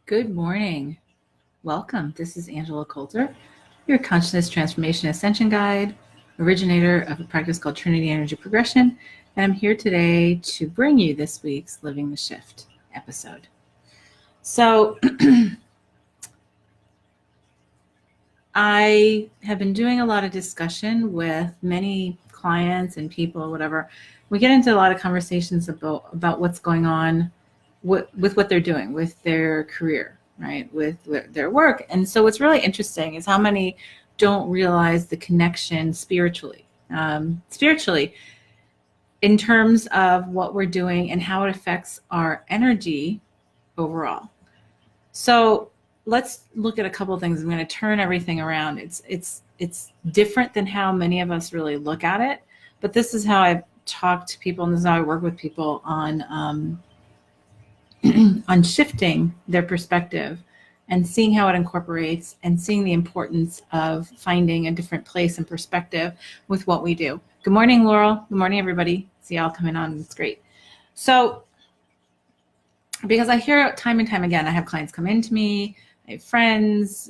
Good morning. Welcome. This is Angela Coulter, your Consciousness Transformation Ascension Guide, originator of a practice called Trinity Energy Progression, and I'm here today to bring you this week's Living the Shift episode. So, I have been doing a lot of discussion with many clients and people, whatever. We get into a lot of conversations about what's going on with what they're doing with their career, right, with their work. And so what's really interesting is how many don't realize the connection spiritually in terms of what we're doing and how it affects our energy overall. So let's look at a couple of things. I'm going to turn everything around. It's different than how many of us really look at it, but this is how I talk to people, and this is how I work with people on on shifting their perspective and seeing how it incorporates and seeing the importance of finding a different place and perspective with what we do. Good morning, Laurel. Good morning, everybody. See y'all coming on. It's great. So, because I hear it time and time again, I have clients come into me, I have friends,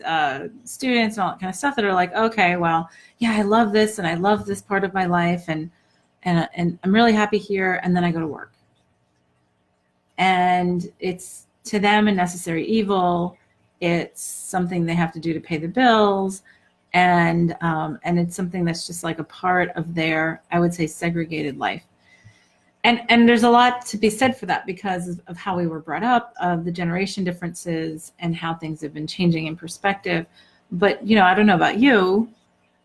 students, and all that kind of stuff that are like, okay, well, yeah, I love this and I love this part of my life, and I'm really happy here, and then I go to work. And it's to them a necessary evil. It's something they have to do to pay the bills, and it's something that's just like a part of their, I would say, segregated life. And there's a lot to be said for that because of how we were brought up, of the generation differences, and how things have been changing in perspective. But I don't know about you.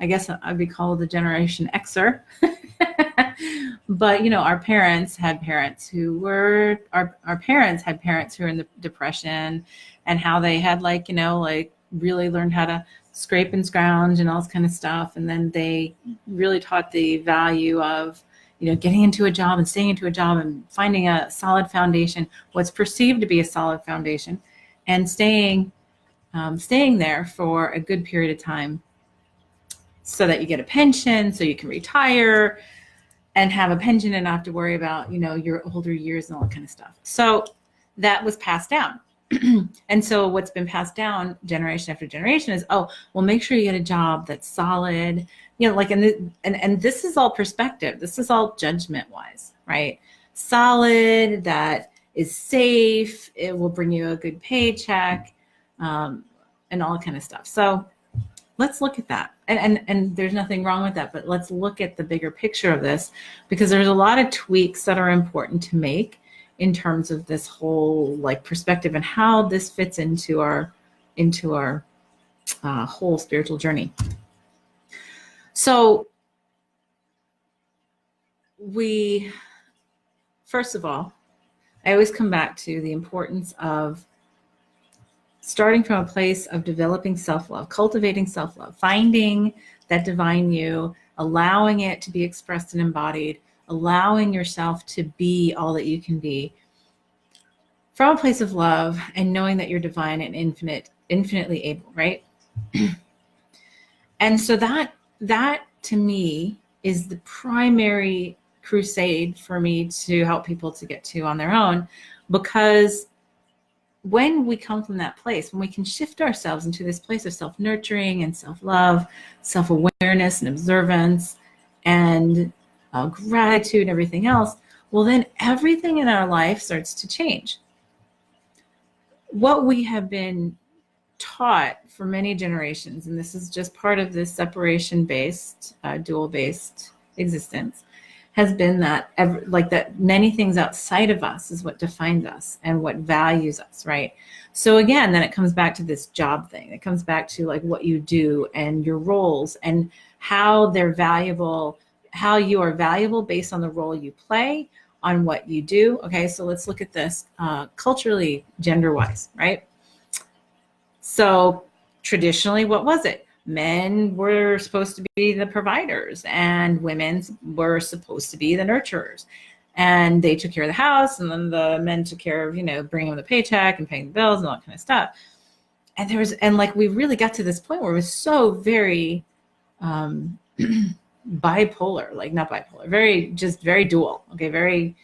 I guess I'd be called the Generation Xer. But our parents had parents who were our parents had parents who were in the Depression, and how they had really learned how to scrape and scrounge and all this kind of stuff, and then they really taught the value of getting into a job and staying into a job and finding a solid foundation, what's perceived to be a solid foundation, and staying there for a good period of time, so that you get a pension, so you can retire and have a pension and not have to worry about, your older years and all that kind of stuff. So that was passed down. And so what's been passed down generation after generation is, make sure you get a job that's solid, and this is all perspective. This is all judgment wise, right? Solid, that is safe. It will bring you a good paycheck, and all that kind of stuff. So let's look at that. And there's nothing wrong with that, but let's look at the bigger picture of this, because there's a lot of tweaks that are important to make in terms of this whole perspective and how this fits into our whole spiritual journey. So first of all, I always come back to the importance of starting from a place of developing self-love, cultivating self-love, finding that divine you, allowing it to be expressed and embodied, allowing yourself to be all that you can be from a place of love, and knowing that you're divine and infinitely able, right? And so that to me is the primary crusade for me to help people to get to on their own, because when we come from that place, when we can shift ourselves into this place of self-nurturing and self-love, self-awareness and observance, and gratitude and everything else, well, then everything in our life starts to change. What we have been taught for many generations, and this is just part of this separation-based, dual-based existence, has been that that many things outside of us is what defines us and what values us, right? So again, then it comes back to this job thing. It comes back to what you do and your roles and how they're valuable, how you are valuable based on the role you play, on what you do. Okay, so let's look at this culturally, gender-wise, right? So traditionally, what was it? Men were supposed to be the providers, and women were supposed to be the nurturers. And they took care of the house, and then the men took care of, bringing them the paycheck and paying the bills and all that kind of stuff. And we really got to this point where it was so very bipolar, not bipolar, very dual, okay, very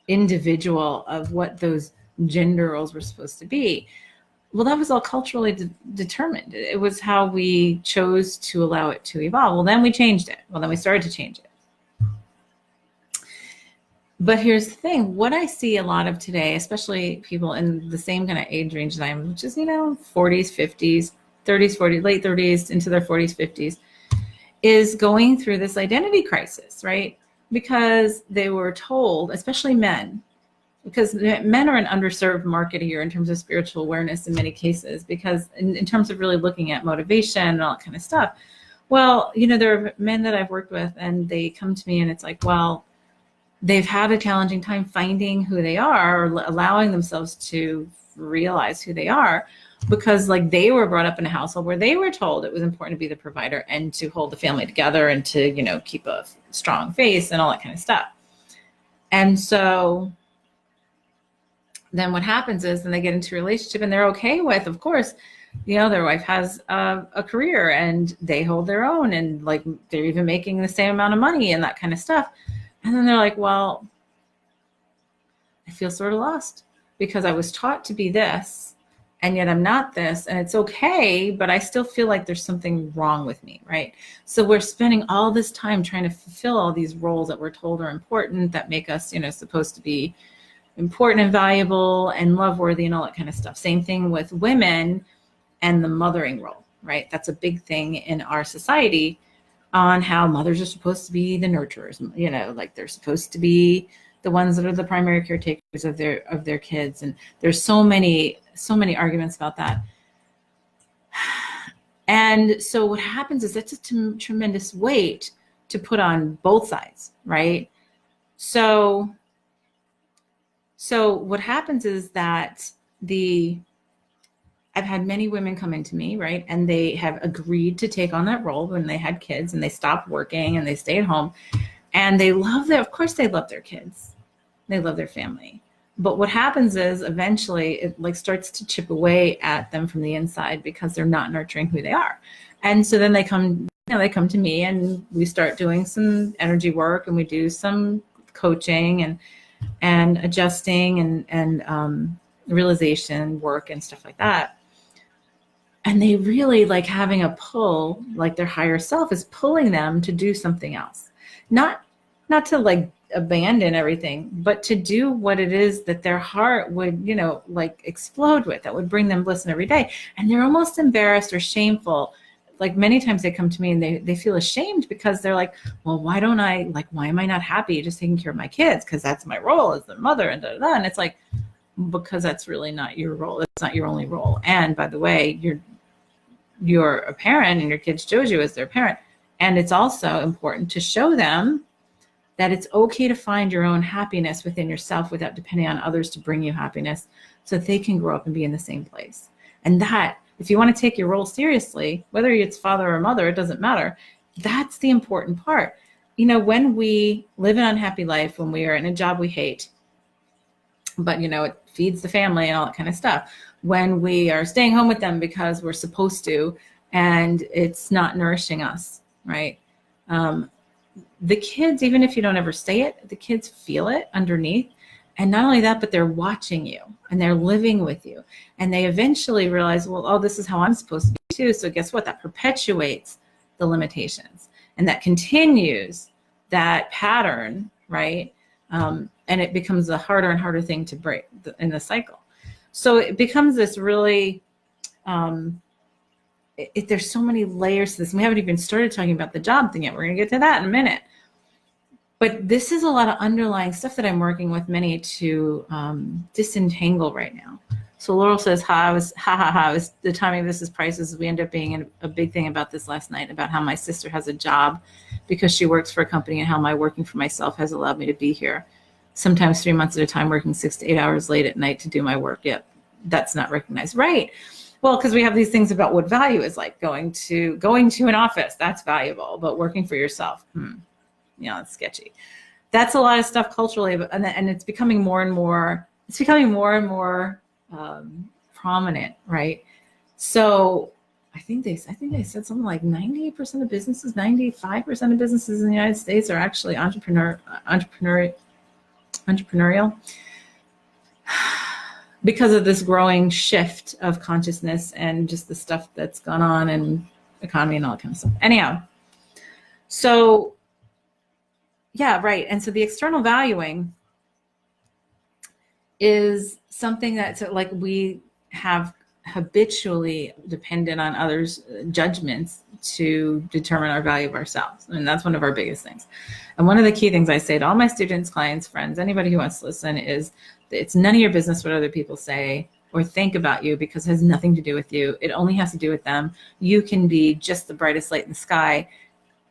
individual of what those gender roles were supposed to be. well, that was all culturally determined. It was how we chose to allow it to evolve. Well, then we changed it. Well, then we started to change it. But here's the thing, what I see a lot of today, especially people in the same kind of age range that I am, which is, 40s, 50s, 30s, 40s, late 30s into their 40s, 50s, is going through this identity crisis, right? Because they were told, especially men, because men are an underserved market here in terms of spiritual awareness in many cases, because in terms of really looking at motivation and all that kind of stuff. Well, there are men that I've worked with and they come to me and it's like, well, they've had a challenging time finding who they are, or allowing themselves to realize who they are, because like they were brought up in a household where they were told it was important to be the provider and to hold the family together and to, keep a strong face and all that kind of stuff. And so then what happens is then they get into a relationship and they're okay with, of course, their wife has a career and they hold their own and like they're even making the same amount of money and that kind of stuff. And then they're like, well, I feel sort of lost because I was taught to be this and yet I'm not this, and it's okay, but I still feel like there's something wrong with me, right? So we're spending all this time trying to fulfill all these roles that we're told are important, that make us, supposed to be important and valuable and love worthy and all that kind of stuff. Same thing with women and the mothering role, right? That's a big thing in our society, on how mothers are supposed to be the nurturers, like they're supposed to be the ones that are the primary caretakers of their kids. And there's so many arguments about that. And so what happens is that's a tremendous weight to put on both sides, right? So what happens is that I've had many women come into me, right? And they have agreed to take on that role when they had kids and they stopped working and they stayed home. And they love of course they love their kids. They love their family. But what happens is eventually it like starts to chip away at them from the inside because they're not nurturing who they are. And so then they come to me and we start doing some energy work and we do some coaching and adjusting and realization work and stuff like that. And they really like having a pull, like their higher self is pulling them to do something else. Not to like abandon everything, but to do what it is that their heart would, like explode with, that would bring them bliss in every day. And they're almost embarrassed or shameful. Like many times they come to me and they feel ashamed because they're like, well, why am I not happy just taking care of my kids? Because that's my role as their mother and da, da, da. And it's like, because that's really not your role. It's not your only role. And by the way, you're a parent and your kids chose you as their parent. And it's also important to show them that it's okay to find your own happiness within yourself without depending on others to bring you happiness, so that they can grow up and be in the same place. And that, if you want to take your role seriously, whether it's father or mother, it doesn't matter. That's the important part. When we live an unhappy life, when we are in a job we hate, but it feeds the family and all that kind of stuff, when we are staying home with them because we're supposed to and it's not nourishing us, right? The kids, even if you don't ever say it, the kids feel it underneath. And not only that, but they're watching you and they're living with you. And they eventually realize, well, oh, this is how I'm supposed to be too. So guess what? That perpetuates the limitations and that continues that pattern, right? And it becomes a harder and harder thing to break in the cycle. So it becomes this really, there's so many layers to this. We haven't even started talking about the job thing yet. We're going to get to that in a minute. But this is a lot of underlying stuff that I'm working with many to disentangle right now. So Laurel says, it was the timing of this is prices. We end up being in a big thing about this last night, about how my sister has a job because she works for a company and how my working for myself has allowed me to be here. Sometimes 3 months at a time, working 6 to 8 hours late at night to do my work. Yet that's not recognized. Right. Well, because we have these things about what value is, like going to an office, that's valuable, but working for yourself, it's sketchy. That's a lot of stuff culturally, and it's becoming more and more prominent, right? So I think they said something like 98% of businesses, 95% of businesses in the United States are actually entrepreneurial. because of this growing shift of consciousness and just the stuff that's gone on in economy and all that kind of stuff. Anyhow, so yeah, right. And so the external valuing is something that's like we have habitually dependent on others' judgments to determine our value of ourselves. And that's one of our biggest things. And one of the key things I say to all my students, clients, friends, anybody who wants to listen is it's none of your business what other people say or think about you, because it has nothing to do with you. It only has to do with them. You can be just the brightest light in the sky,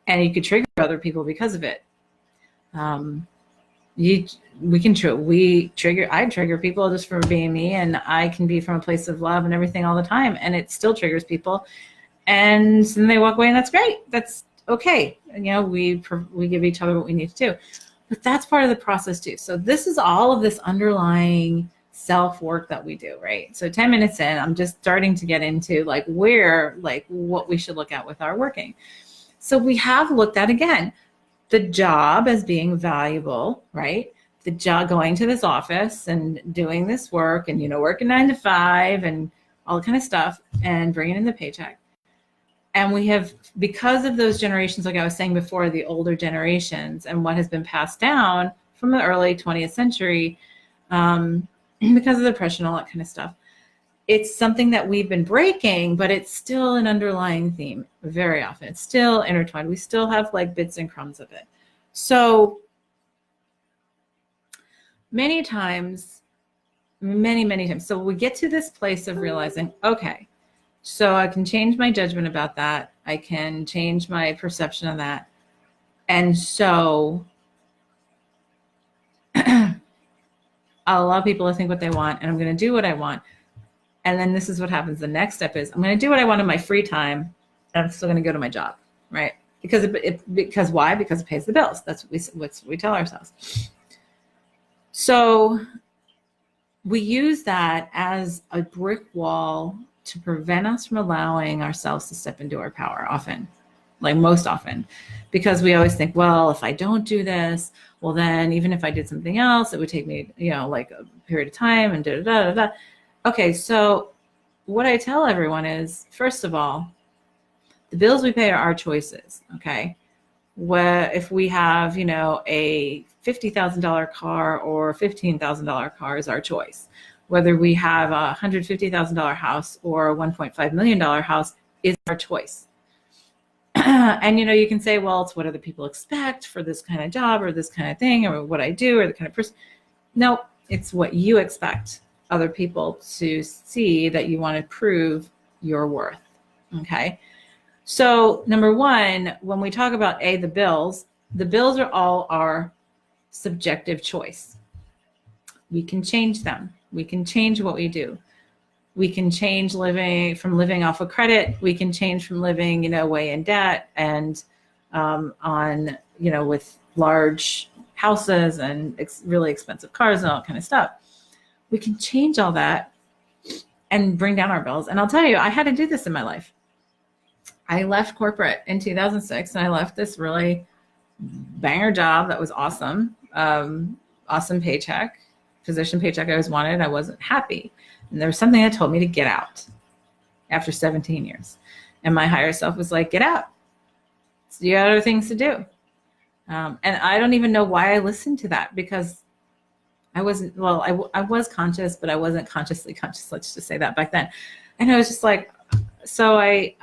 and you could trigger other people because of it. I trigger people just for being me, and I can be from a place of love and everything all the time, and it still triggers people, and then they walk away, and that's great. That's okay. And, we give each other what we need to do, but that's part of the process too. So this is all of this underlying self work that we do, right? So 10 minutes in, I'm just starting to get into what we should look at with our working. So we have looked at, again, the job as being valuable, right? The job, going to this office and doing this work and, working 9 to 5 and all that kind of stuff and bringing in the paycheck. And we have, because of those generations, like I was saying before, the older generations and what has been passed down from the early 20th century, because of the depression, all that kind of stuff, it's something that we've been breaking, but it's still an underlying theme very often. It's still intertwined. We still have bits and crumbs of it. So many times, so we get to this place of realizing, okay, so I can change my judgment about that. I can change my perception of that. And so I'll allow people to think what they want, and I'm going to do what I want. And then this is what happens. The next step is I'm going to do what I want in my free time, and I'm still going to go to my job, right? Because why? Because it pays the bills. That's what we tell ourselves. So we use that as a brick wall to prevent us from allowing ourselves to step into our power often, most often, because we always think, well, if I don't do this, well, then even if I did something else, it would take me, a period of time and da, da, da, da. Okay, so what I tell everyone is, first of all, the bills we pay are our choices, okay? If we have, a $50,000 car or $15,000 car is our choice. Whether we have a $150,000 house or a $1.5 million house is our choice. And, you can say, well, it's what other people expect for this kind of job or this kind of thing or what I do or the kind of person. No, it's what you expect other people to see that you want to prove your worth. Okay. So number one, when we talk about the bills are all our subjective choice. We can change them. We can change what we do. We can change living off of credit. We can change from living, way in debt and with large houses and really expensive cars and all that kind of stuff. We can change all that and bring down our bills. And I'll tell you, I had to do this in my life. I left corporate in 2006, and I left this really banger job that was awesome, awesome paycheck, position paycheck I always wanted. I wasn't happy. And there was something that told me to get out after 17 years. And my higher self was like, get out. So you got other things to do. And I don't even know why I listened to that, because I wasn't, I was conscious, but I wasn't consciously conscious. Let's just say that back then. And I was just like, so I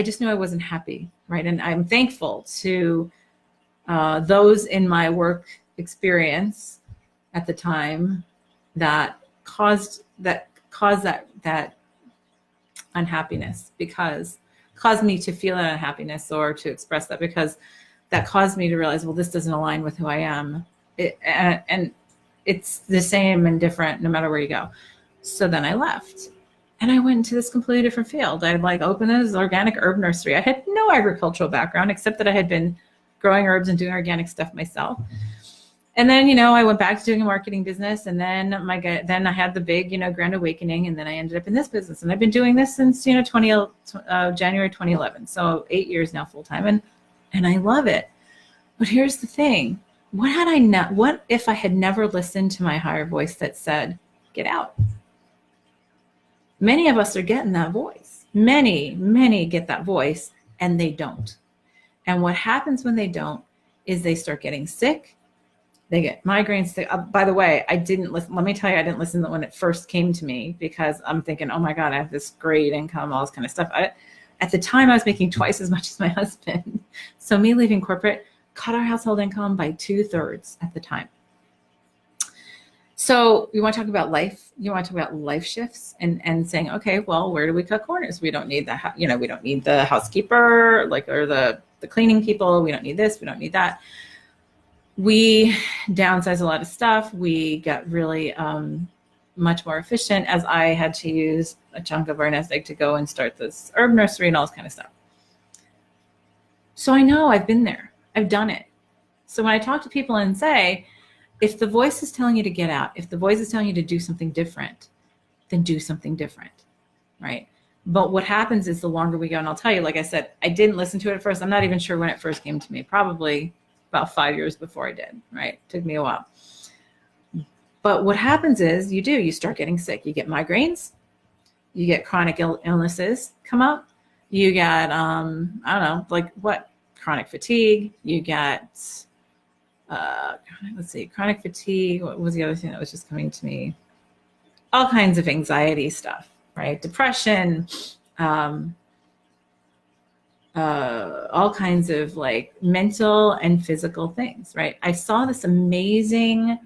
just knew I wasn't happy. Right. And I'm thankful to those in my work experience at the time that caused that unhappiness, because caused me to feel that unhappiness or to express that, because that caused me to realize, well, this doesn't align with who I am. And it's the same and different no matter where you go. So then I left and I went into this completely different field. I opened this organic herb nursery. I had no agricultural background except that I had been growing herbs and doing organic stuff myself. And then, I went back to doing a marketing business, and then I had the big, grand awakening, and then I ended up in this business, and I've been doing this since, January 2011. So 8 years now full time, and I love it. But here's the thing. What if I had never listened to my higher voice that said, get out? Many of us are getting that voice. Many get that voice and they don't. And what happens when they don't is they start getting sick. They get migraines. By the way, I didn't listen. Let me tell you, I didn't listen when it first came to me because I'm thinking, oh my God, I have this great income, all this kind of stuff. At the time, I was making twice as much as my husband. So me leaving corporate cut our household income by 2/3 at the time. So you want to talk about life, you want to talk about life shifts and saying, okay, well, where do we cut corners? We don't need we don't need the housekeeper, or the cleaning people. We don't need this, we don't need that. We downsized a lot of stuff. We got really much more efficient, as I had to use a chunk of our nest egg to go and start this herb nursery and all this kind of stuff. So I know, I've been there, I've done it. So when I talk to people and say, if the voice is telling you to get out, if the voice is telling you to do something different, then do something different, right? But what happens is the longer we go, and I'll tell you, like I said, I didn't listen to it at first. I'm not even sure when it first came to me, probably about 5 years before I did, right? It took me a while. But what happens is you start getting sick. You get migraines, you get chronic illnesses come up, you get, I don't know, like what? Chronic fatigue, you get, chronic fatigue. What was the other thing that was just coming to me? All kinds of anxiety stuff, right? Depression, all kinds of like mental and physical things, right? I saw this amazing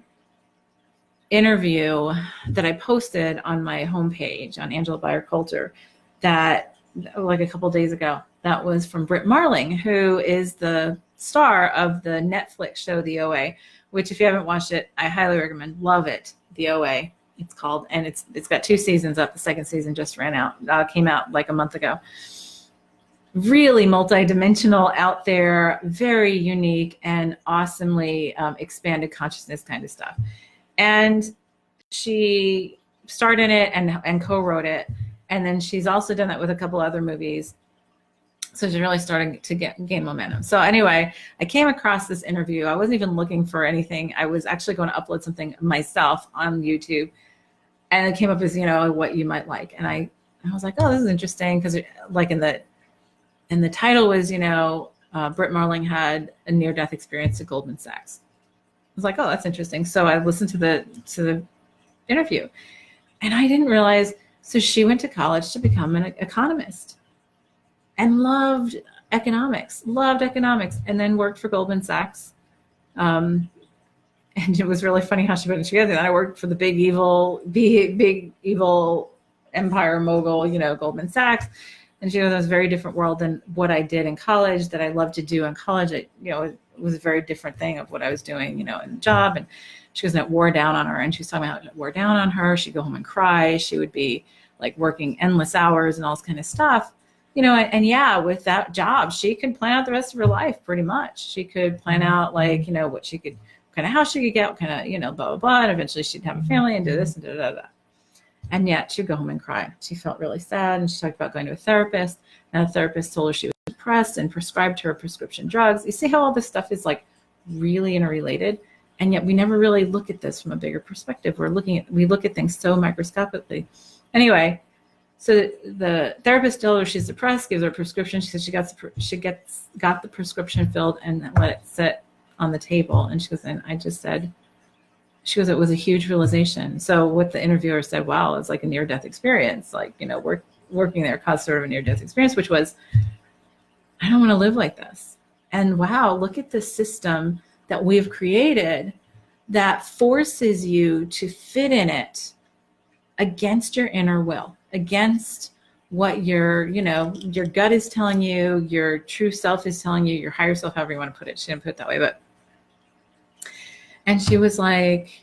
interview that I posted on my homepage on Angela Bayer Coulter that like a couple days ago. That was from Britt Marling, who is the star of the Netflix show, The OA, which if you haven't watched it, I highly recommend. Love it. The OA, it's called, and it's got 2 seasons up. The second season just ran out, came out like a month ago. Really multidimensional, out there, very unique and awesomely expanded consciousness kind of stuff. And she starred in it and co-wrote it. And then she's also done that with a couple other movies. So she's really starting to gain momentum. So anyway, I came across this interview. I wasn't even looking for anything. I was actually going to upload something myself on YouTube. And it came up as, what you might like. And I was like, oh, this is interesting. Because like in the title was, Britt Marling had a near-death experience at Goldman Sachs. I was like, oh, that's interesting. So I listened to the interview. And I didn't realize, so she went to college to become an economist. And loved economics, and then worked for Goldman Sachs. And it was really funny how she put it together. And I worked for the big evil empire mogul, Goldman Sachs. And she goes, it was a very different world than what I did in college, that I loved to do in college. It was a very different thing of what I was doing, in the job. And she goes, and it wore down on her. And she was talking about how it wore down on her. She'd go home and cry. She would be like working endless hours and all this kind of stuff. And yeah, with that job, she could plan out the rest of her life pretty much. She could plan out what she could, what kind of house she could get, what kind of, blah, blah, blah. And eventually she'd have a family and do this and da, da, da. And yet she'd go home and cry. She felt really sad. And she talked about going to a therapist. And the therapist told her she was depressed and prescribed her prescription drugs. You see how all this stuff is like really interrelated? And yet we never really look at this from a bigger perspective. We look at things so microscopically. Anyway, so the therapist told her she's depressed, gives her a prescription. She said she got the prescription filled and let it sit on the table. And she goes, and I just said, it was a huge realization. So what the interviewer said, wow, it's like a near-death experience. Like, working there caused sort of a near-death experience, which was, I don't want to live like this. And wow, look at the system that we've created that forces you to fit in it against your inner will, against what your gut is telling you, your true self is telling you, your higher self, however you want to put it. She didn't put it that way, and she was like,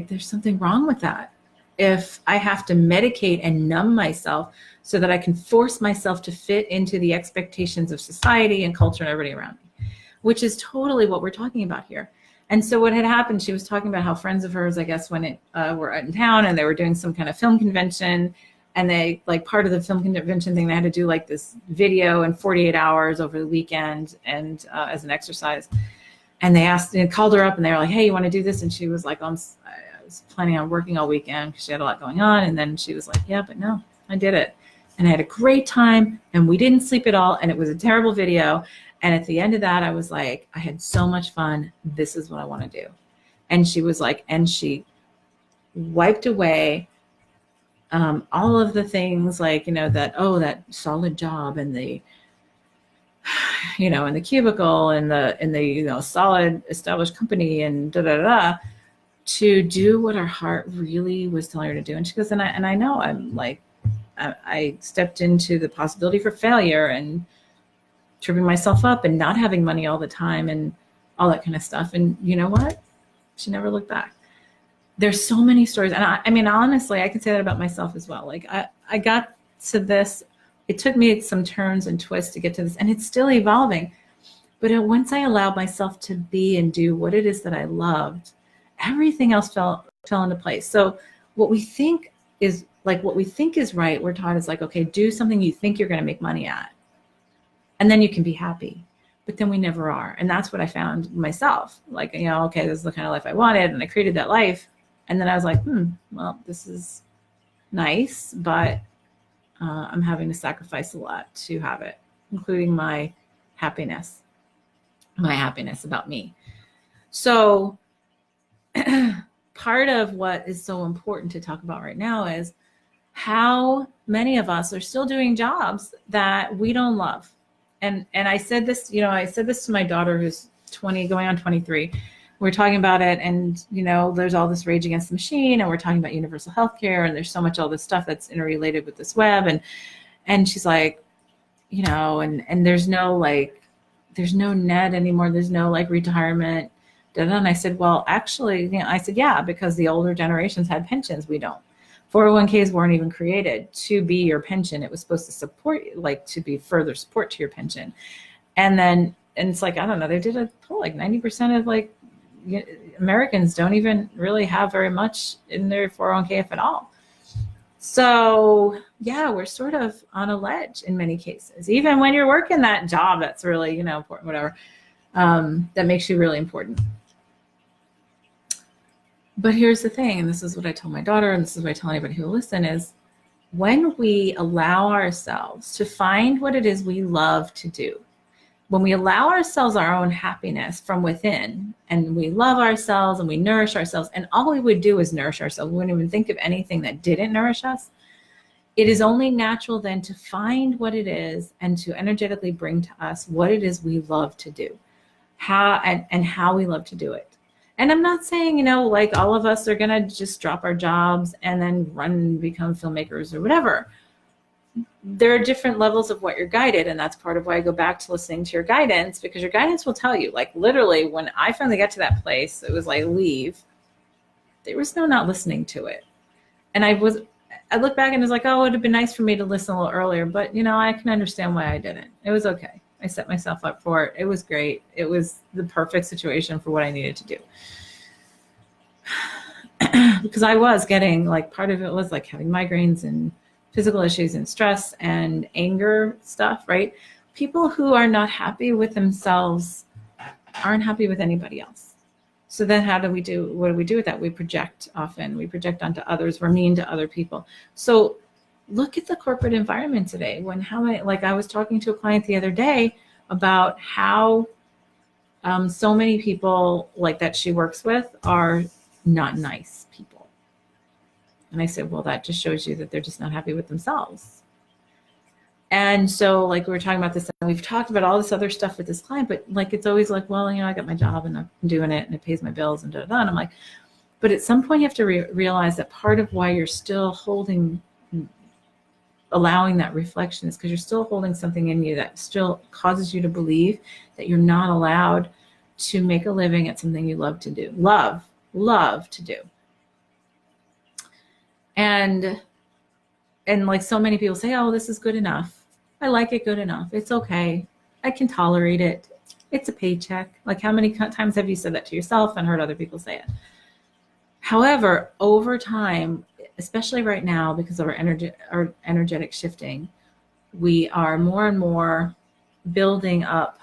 there's something wrong with that. If I have to medicate and numb myself so that I can force myself to fit into the expectations of society and culture and everybody around me, which is totally what we're talking about here. And so what had happened, she was talking about how friends of hers, I guess, when were in town and they were doing some kind of film convention, and they, like, part of the film convention thing, they had to do like this video in 48 hours over the weekend and as an exercise. And they called her up and they were like, hey, you want to do this? And she was like, was planning on working all weekend because she had a lot going on. And then she was like, yeah, but no, I did it. And I had a great time and we didn't sleep at all. And it was a terrible video. And at the end of that, I was like, I had so much fun. This is what I want to do. And she was like, and she wiped away all of the things like, that solid job and the, in the cubicle and the solid established company and to do what her heart really was telling her to do. And she goes, and I know I'm like, I stepped into the possibility for failure and tripping myself up and not having money all the time and all that kind of stuff. And you know what? She never looked back. There's so many stories. And I mean, honestly, I can say that about myself as well. Like I got to this, it took me some turns and twists to get to this, and it's still evolving. But once I allowed myself to be and do what it is that I loved, everything else fell into place. So what we think is right, we're taught is like, okay, do something you think you're going to make money at, and then you can be happy. But then we never are. And that's what I found myself. Like, okay, this is the kind of life I wanted, and I created that life. And then I was like, well, this is nice, but I'm having to sacrifice a lot to have it, including my happiness about me. So part of what is so important to talk about right now is how many of us are still doing jobs that we don't love. And I said this, to my daughter who's 20, going on 23. We're talking about it, and there's all this rage against the machine, and we're talking about universal healthcare, and there's so much all this stuff that's interrelated with this web, and she's like, and there's no net anymore, there's no like retirement. And I said, well, actually, yeah, because the older generations had pensions, we don't. 401ks weren't even created to be your pension. It was supposed to support, like to be further support to your pension. And it's like, I don't know, they did a poll, like 90% of like Americans don't even really have very much in their 401k, if at all. So yeah, we're sort of on a ledge in many cases, even when you're working that job that's really, important, whatever, that makes you really important. But here's the thing, and this is what I tell my daughter, and this is what I tell anybody who will listen, is when we allow ourselves to find what it is we love to do, when we allow ourselves our own happiness from within, and we love ourselves and we nourish ourselves, and all we would do is nourish ourselves, we wouldn't even think of anything that didn't nourish us, it is only natural then to find what it is and to energetically bring to us what it is we love to do, how we love to do it. And I'm not saying, like all of us are going to just drop our jobs and then run and become filmmakers or whatever. There are different levels of what you're guided. And that's part of why I go back to listening to your guidance, because your guidance will tell you, like literally when I finally got to that place, it was like, leave. There was no not listening to it. And I look back and it's like, oh, it would have been nice for me to listen a little earlier, but I can understand why I didn't. It was okay. I set myself up for it. It was great. It was the perfect situation for what I needed to do. Because I was getting, like, part of it was like having migraines and physical issues and stress and anger stuff, right? People who are not happy with themselves aren't happy with anybody else. So then what do we do with that? We project often. We project onto others. We're mean to other people. So look at the corporate environment today. I was talking to a client the other day about how so many people like that she works with are not nice people. And I said, well, that just shows you that they're just not happy with themselves. And so like we were talking about this, and we've talked about all this other stuff with this client, but like it's always like, well, I got my job and I'm doing it and it pays my bills and da-da-da. And I'm like, but at some point you have to realize that part of why you're still allowing that reflection is because you're still holding something in you that still causes you to believe that you're not allowed to make a living at something you love to do. Love to do. And like so many people say, oh, this is good enough. I like it good enough. It's okay. I can tolerate it. It's a paycheck. Like how many times have you said that to yourself and heard other people say it? However, over time, especially right now, because of our energetic shifting, we are more and more building up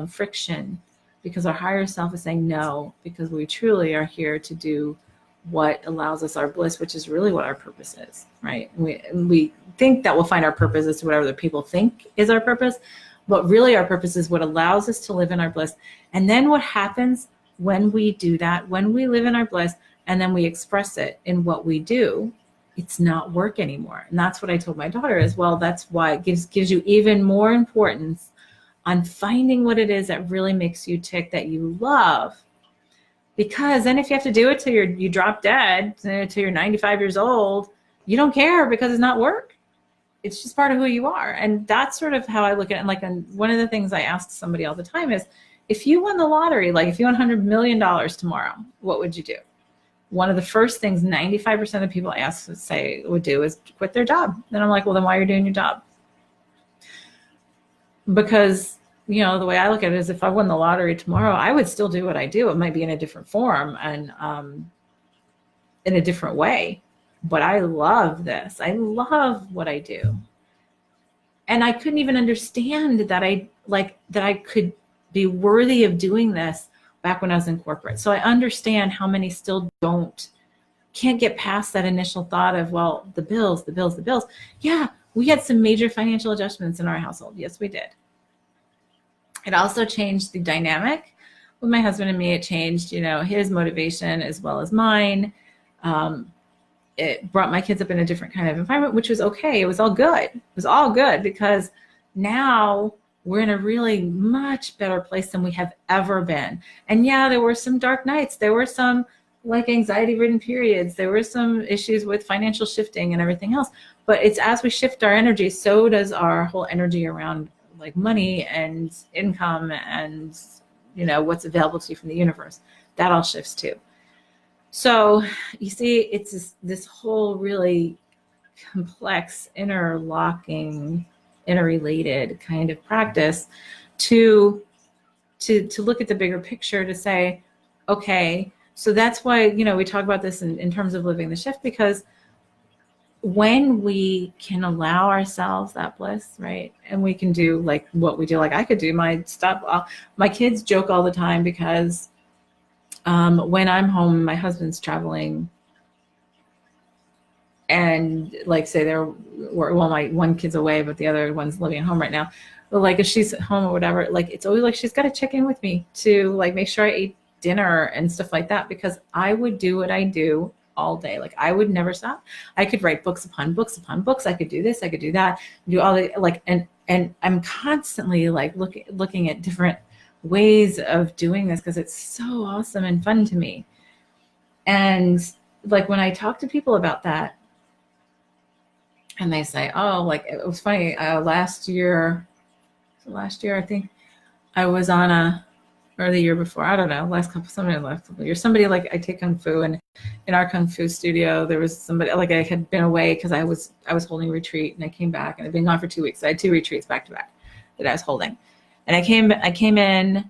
friction because our higher self is saying no, because we truly are here to do what allows us our bliss, which is really what our purpose is, right? We think that we'll find our purpose as to whatever the people think is our purpose, but really our purpose is what allows us to live in our bliss. And then what happens when we do that, when we live in our bliss, and then we express it in what we do, it's not work anymore. And that's what I told my daughter as well. That's why it gives you even more importance on finding what it is that really makes you tick, that you love. Because then if you have to do it till you drop dead, till you're 95 years old, you don't care because it's not work. It's just part of who you are. And that's sort of how I look at it. And like, one of the things I ask somebody all the time is, if you won the lottery, like if you won $100 million tomorrow, what would you do? One of the first things 95% of people I ask would do is quit their job. Then I'm like, well, then why are you doing your job? Because, the way I look at it is, if I won the lottery tomorrow, I would still do what I do. It might be in a different form and in a different way. But I love this. I love what I do. And I couldn't even understand that I could be worthy of doing this back when I was in corporate. So I understand how many still can't get past that initial thought of, well, the bills. Yeah, we had some major financial adjustments in our household. Yes, we did. It also changed the dynamic with my husband and me. It changed, his motivation as well as mine. It brought my kids up in a different kind of environment, which was okay. It was all good. It was all good because now we're in a really much better place than we have ever been. And yeah, there were some dark nights. There were some anxiety-ridden periods. There were some issues with financial shifting and everything else. But it's as we shift our energy, so does our whole energy around money and income and, what's available to you from the universe. That all shifts too. So you see, it's this whole really complex, interlocking, interrelated kind of practice to look at the bigger picture, to say, okay, so that's why, we talk about this in terms of living the shift, because when we can allow ourselves that bliss, right? And we can do what we do, I could do my stuff. My kids joke all the time because when I'm home, my husband's traveling, and say my one kid's away, but the other one's living at home right now. But if she's at home or whatever, it's always she's got to check in with me to make sure I ate dinner and stuff like that, because I would do what I do all day. I would never stop. I could write books upon books upon books. I could do this, I could do that, do all the and I'm constantly looking at different ways of doing this because it's so awesome and fun to me. And when I talk to people about that, and they say, oh, it was funny, last year I think I was on or the year before, I don't know, last couple years, somebody I take Kung Fu, and in our Kung Fu studio, there was somebody, I had been away because I was holding a retreat, and I came back, and I'd been gone for 2 weeks. So I had 2 retreats back to back that I was holding. And I came in,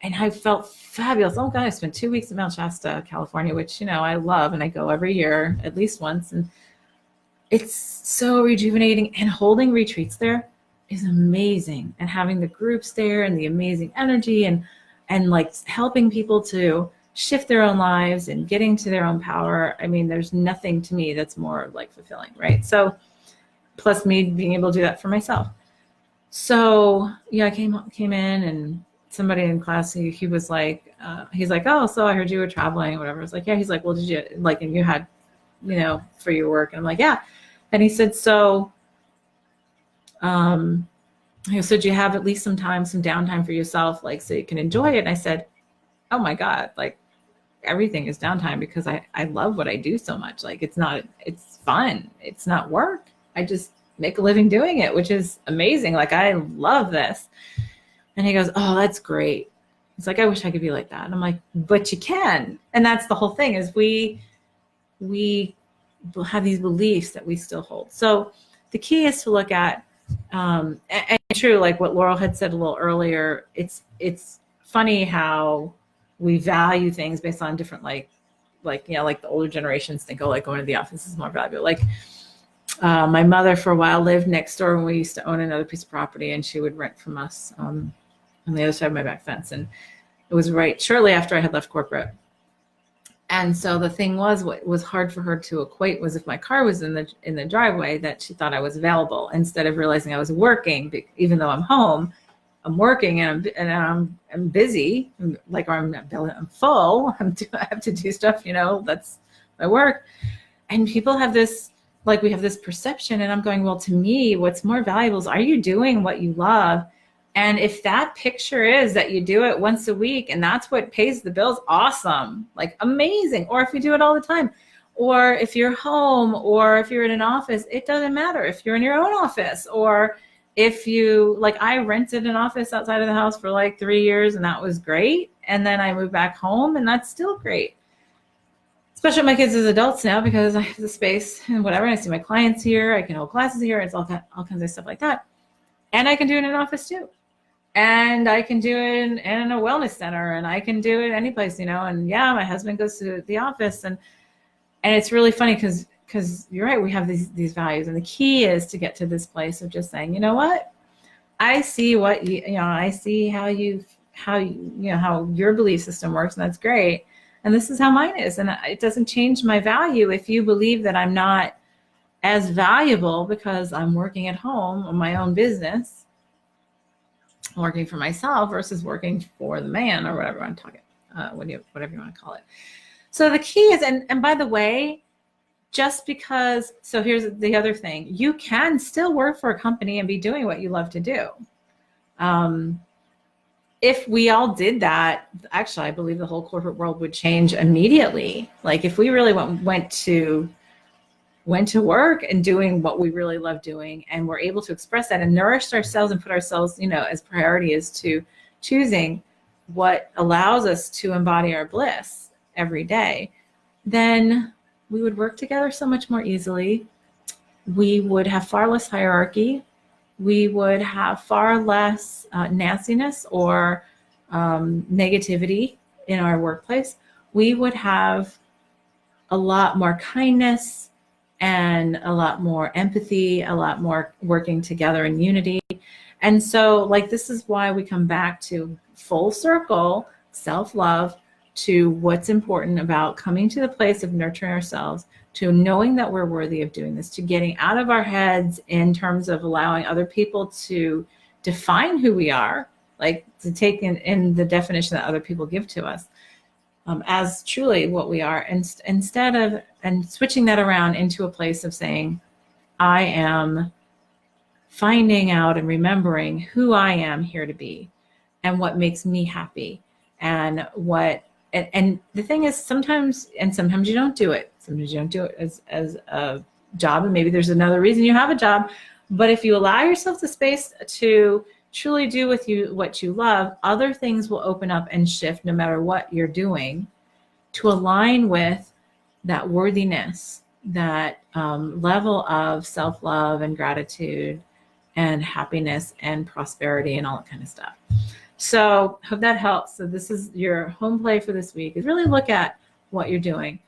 and I felt fabulous. Oh God, I spent 2 weeks in Mount Shasta, California, which, I love, and I go every year at least once. And it's so rejuvenating, and holding retreats there is amazing. And having the groups there and the amazing energy and helping people to shift their own lives and getting to their own power. I mean, there's nothing to me that's more fulfilling, right? So plus me being able to do that for myself. So yeah, I came in, and somebody in class, he was he's like, oh, so I heard you were traveling or whatever. I was like, yeah. He's like, well, did you and you had, for your work? And I'm like, yeah. And he said, so, he said, do you have at least some downtime for yourself, so you can enjoy it? And I said, oh my God, everything is downtime because I love what I do so much. It's fun. It's not work. I just make a living doing it, which is amazing. I love this. And he goes, oh, that's great. It's I wish I could be like that. And I'm like, but you can. And that's the whole thing, is we have these beliefs that we still hold. So the key is to look at, and true, what Laurel had said a little earlier, it's funny how we value things based on different, the older generations think, oh, going to the office is more valuable. My mother for a while lived next door when we used to own another piece of property, and she would rent from us on the other side of my back fence. And it was right shortly after I had left corporate. And so the thing was, what was hard for her to equate was if my car was in the driveway, that she thought I was available, instead of realizing I was working. Even though I'm home, I'm working, and I'm busy, like, or I'm full. I have to do stuff, that's my work. And people have this, like, we have this perception, and I'm going, well, to me, what's more valuable is, are you doing what you love? And if that picture is that you do it once a week and that's what pays the bills, awesome, like amazing. Or if you do it all the time, or if you're home, or if you're in an office, it doesn't matter if you're in your own office, or if you, like, I rented an office outside of the house for like 3 years, and that was great. And then I moved back home, and that's still great. Especially my kids as adults now, because I have the space and whatever. I see my clients here. I can hold classes here. It's all kinds of stuff like that. And I can do it in an office too. And I can do it in a wellness center, and I can do it any place, and yeah, my husband goes to the office, and it's really funny because you're right, we have these values, and the key is to get to this place of just saying, you know what, I see what I see how your belief system works, and that's great, and this is how mine is, and it doesn't change my value if you believe that I'm not as valuable because I'm working at home on my own business, working for myself versus working for the man, or whatever I'm talking, whatever you want to call it. So the key is, and by the way, just because, so here's the other thing, you can still work for a company and be doing what you love to do. If we all did that, actually, I believe the whole corporate world would change immediately. Like, if we really went to work and doing what we really love doing, and we're able to express that and nourish ourselves and put ourselves, as priority is to choosing what allows us to embody our bliss every day, then we would work together so much more easily. We would have far less hierarchy. We would have far less nastiness or negativity in our workplace. We would have a lot more kindness and a lot more empathy, a lot more working together in unity. And so, like, this is why we come back to full circle self-love, to what's important about coming to the place of nurturing ourselves, to knowing that we're worthy of doing this, to getting out of our heads in terms of allowing other people to define who we are, like to take in the definition that other people give to us, as truly what we are, and instead of, and switching that around into a place of saying, I am finding out and remembering who I am here to be, and what makes me happy, and what, and the thing is, sometimes you don't do it. Sometimes you don't do it as a job, and maybe there's another reason you have a job. But if you allow yourself the space to truly do what you love, other things will open up and shift, no matter what you're doing, to align with that worthiness, that level of self-love and gratitude and happiness and prosperity and all that kind of stuff. So hope that helps. So this is your home play for this week, is really look at what you're doing.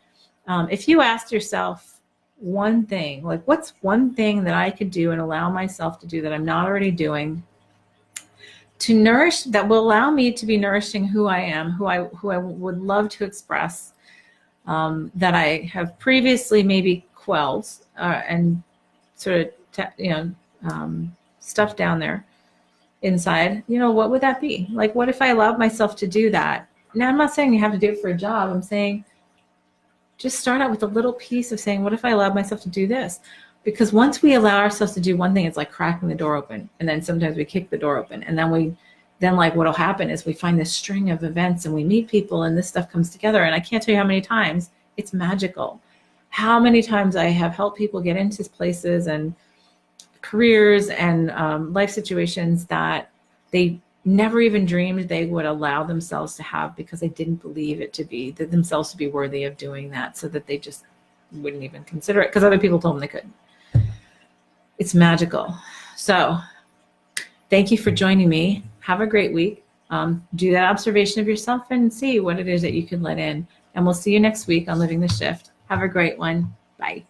If you asked yourself one thing, like, what's one thing that I could do and allow myself to do that I'm not already doing, to nourish, that will allow me to be nourishing who I am, who I would love to express, that I have previously maybe quelled and sort of stuff down there inside, what would that be? Like, what if I allowed myself to do that? Now, I'm not saying you have to do it for a job. I'm saying just start out with a little piece of saying, what if I allowed myself to do this? Because once we allow ourselves to do one thing, it's like cracking the door open. And then sometimes we kick the door open. And then what'll happen is we find this string of events, and we meet people, and this stuff comes together. And I can't tell you how many times it's magical. How many times I have helped people get into places and careers and life situations that they never even dreamed they would allow themselves to have, because they didn't believe it to be, that themselves to be worthy of doing that, so that they just wouldn't even consider it because other people told them they couldn't. It's magical. So thank you for joining me. Have a great week. Do that observation of yourself and see what it is that you can let in. And we'll see you next week on Living the Shift. Have a great one. Bye.